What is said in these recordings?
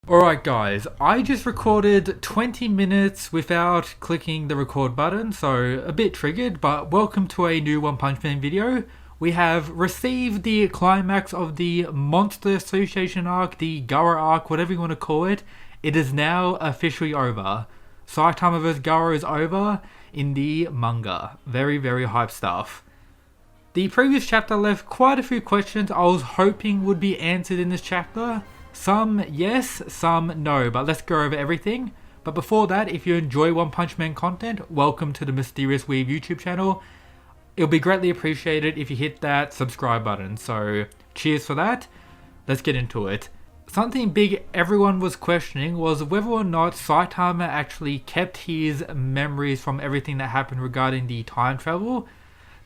Alright guys, I just recorded 20 minutes without clicking the record button, so a bit triggered, but welcome to a new One Punch Man video. We have received the climax of the Monster Association arc, the Garo arc, whatever you want to call it. It is now officially over. Saitama vs Garo is over in the manga. Very, very hype stuff. The previous chapter left quite a few questions I was hoping would be answered in this chapter. Some yes, some no, but let's go over everything. But before that, if you enjoy One Punch Man content, welcome to the Mysterious Weeb YouTube channel. It'll be greatly appreciated if you hit that subscribe button, so cheers for that. Let's get into it. Something big everyone was questioning was whether or not Saitama actually kept his memories from everything that happened regarding the time travel.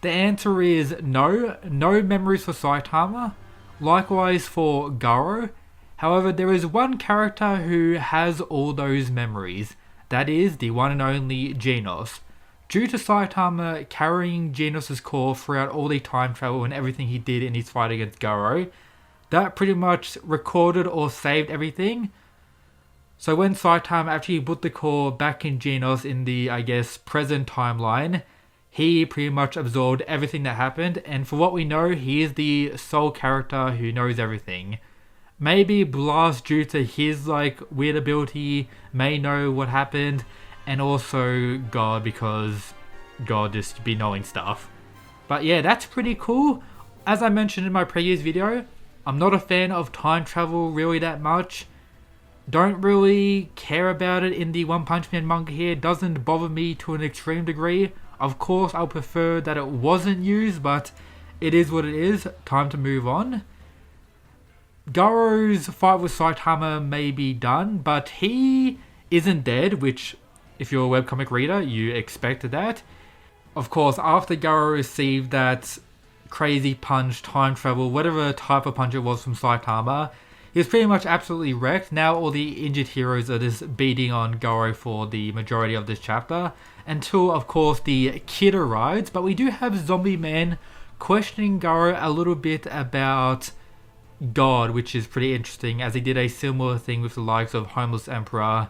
The answer is no, no memories for Saitama. Likewise for Garo. However, there is one character who has all those memories. That is the one and only Genos. Due to Saitama carrying Genos' core throughout all the time travel and everything he did in his fight against Garo, that pretty much recorded or saved everything. So when Saitama actually put the core back in Genos in the, I guess, present timeline, he pretty much absorbed everything that happened, and for what we know, he is the sole character who knows everything. Maybe Blast, due to his weird ability, may know what happened, and also God, because God just be knowing stuff. But yeah, that's pretty cool. As I mentioned in my previous video, I'm not a fan of time travel really that much. Don't really care about it in the One Punch Man manga here. It doesn't bother me to an extreme degree. Of course, I'll prefer that it wasn't used, but it is what it is. Time to move on. Garo's fight with Saitama may be done, but he isn't dead, which, if you're a webcomic reader, you expected that. Of course, after Garo received that crazy punch, time travel, whatever type of punch it was from Saitama, he was pretty much absolutely wrecked. Now all the injured heroes are just beating on Garo for the majority of this chapter, until, of course, the kid arrives. But we do have Zombie Man questioning Garo a little bit about God, which is pretty interesting, as he did a similar thing with the likes of Homeless Emperor,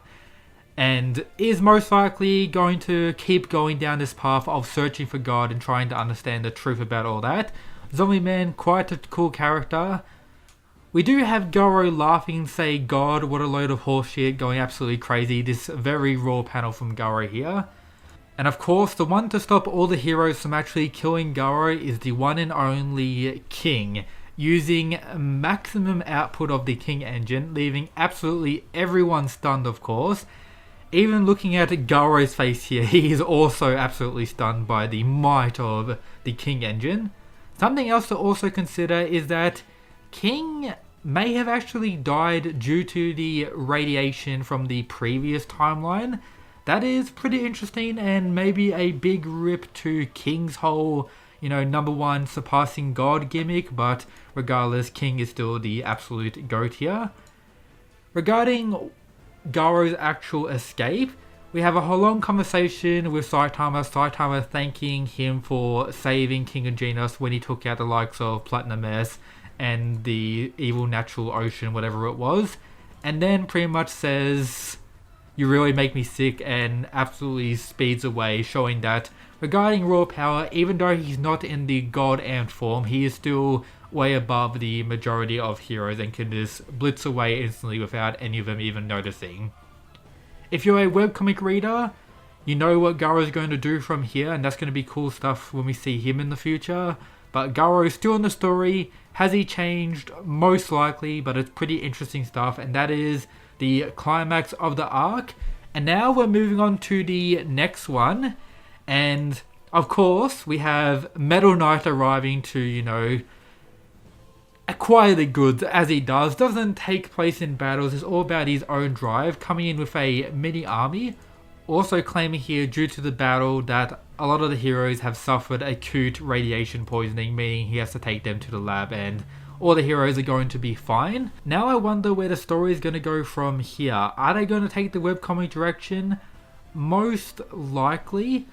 and is most likely going to keep going down this path of searching for God and trying to understand the truth about all that. Zombie Man, quite a cool character. We do have Garo laughing and say, God, what a load of horseshit, going absolutely crazy. This very raw panel from Garo here. And of course, the one to stop all the heroes from actually killing Garo is the one and only King, using maximum output of the King engine, leaving absolutely everyone stunned, of course. Even looking at Garo's face here, he is also absolutely stunned by the might of the King engine. Something else to also consider is that King may have actually died due to the radiation from the previous timeline. That is pretty interesting, and maybe a big rip to King's whole, number one surpassing God gimmick, but regardless, King is still the absolute GOAT here. Regarding Garo's actual escape, we have a whole long conversation with Saitama thanking him for saving King and Genos when he took out the likes of Platinum S and the evil natural ocean, whatever it was, and then pretty much says, "You really make me sick," and absolutely speeds away, showing that regarding raw power, even though he's not in the God Amped form, he is still way above the majority of heroes and can just blitz away instantly without any of them even noticing. If you're a webcomic reader, you know what Garo is going to do from here, and that's going to be cool stuff when we see him in the future. But Garo is still in the story. Has he changed? Most likely, but it's pretty interesting stuff, and that is the climax of the arc. And now we're moving on to the next one, and of course we have Metal Knight arriving to, acquire the goods as he does. Doesn't take place in battles, it's all about his own drive, coming in with a mini army. Also claiming here, due to the battle, that a lot of the heroes have suffered acute radiation poisoning, meaning he has to take them to the lab and all the heroes are going to be fine. Now I wonder where the story is going to go from here. Are they going to take the webcomic direction? Most likely.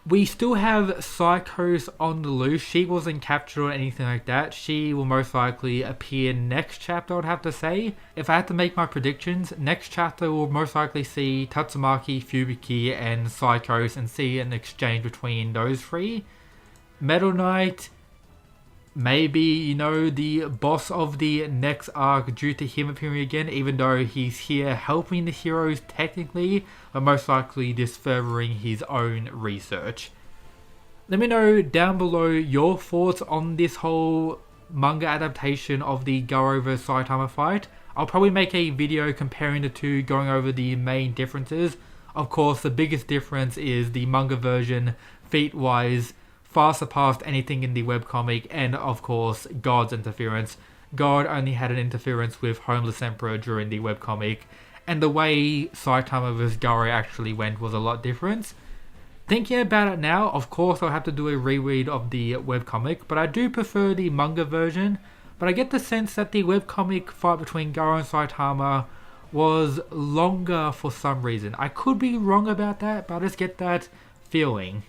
We still have Psychos on the loose. She wasn't captured or anything like that. She will most likely appear next chapter, I'd have to say. If I had to make my predictions, next chapter will most likely see Tatsumaki, Fubiki, and Psychos and see an exchange between those three. Metal Knight, maybe, you know, the boss of the next arc due to him appearing again, even though he's here helping the heroes technically, but most likely just furthering his own research. Let me know down below your thoughts on this whole manga adaptation of the Garo vs Saitama fight. I'll probably make a video comparing the two, going over the main differences. Of course, the biggest difference is the manga version, feat-wise, far surpassed anything in the webcomic, and of course, God's interference. God only had an interference with Homeless Emperor during the webcomic, and the way Saitama vs Garo actually went was a lot different. Thinking about it now, of course I'll have to do a reread of the webcomic, but I do prefer the manga version. But I get the sense that the webcomic fight between Garo and Saitama was longer for some reason. I could be wrong about that, but I just get that feeling.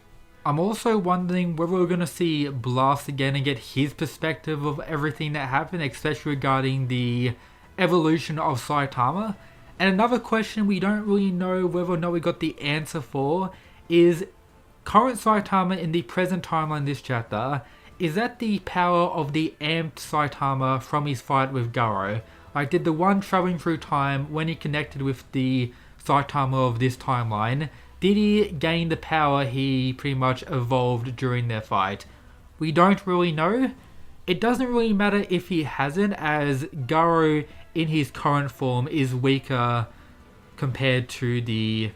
I'm also wondering whether we're going to see Blast again and get his perspective of everything that happened, especially regarding the evolution of Saitama. And another question we don't really know whether or not we got the answer for is current Saitama in the present timeline this chapter, is that the power of the amped Saitama from his fight with Garo? Like, did the one traveling through time, when he connected with the Saitama of this timeline, did he gain the power he pretty much evolved during their fight? We don't really know. It doesn't really matter if he hasn't, as Garo in his current form is weaker compared to the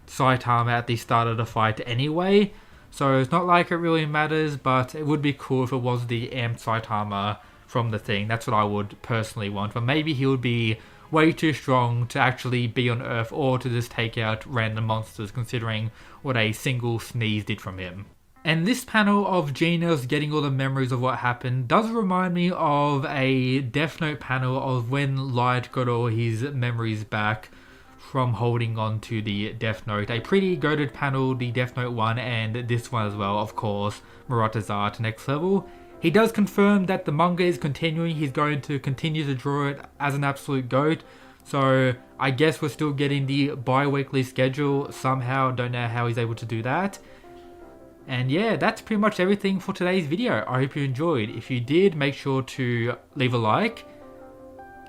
Saitama at the start of the fight anyway. So it's not like it really matters, but it would be cool if it was the amped Saitama from the thing. That's what I would personally want. But maybe he would be way too strong to actually be on Earth or to just take out random monsters, considering what a single sneeze did from him. And this panel of Genos getting all the memories of what happened does remind me of a Death Note panel of when Light got all his memories back from holding on to the Death Note. A pretty goated panel, the Death Note one, and this one as well, of course, Murata's art next level. He does confirm that the manga is continuing. He's going to continue to draw it as an absolute GOAT. So I guess we're still getting the bi-weekly schedule somehow. Don't know how he's able to do that. And yeah, that's pretty much everything for today's video. I hope you enjoyed. If you did, make sure to leave a like.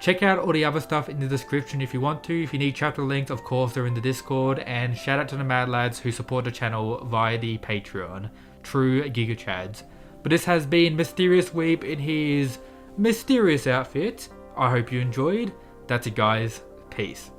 Check out all the other stuff in the description if you want to. If you need chapter links, of course, they're in the Discord. And shout out to the Mad Lads who support the channel via the Patreon. True Giga Chads. But this has been Mysterious Weeb in his mysterious outfit. I hope you enjoyed. That's it, guys. Peace.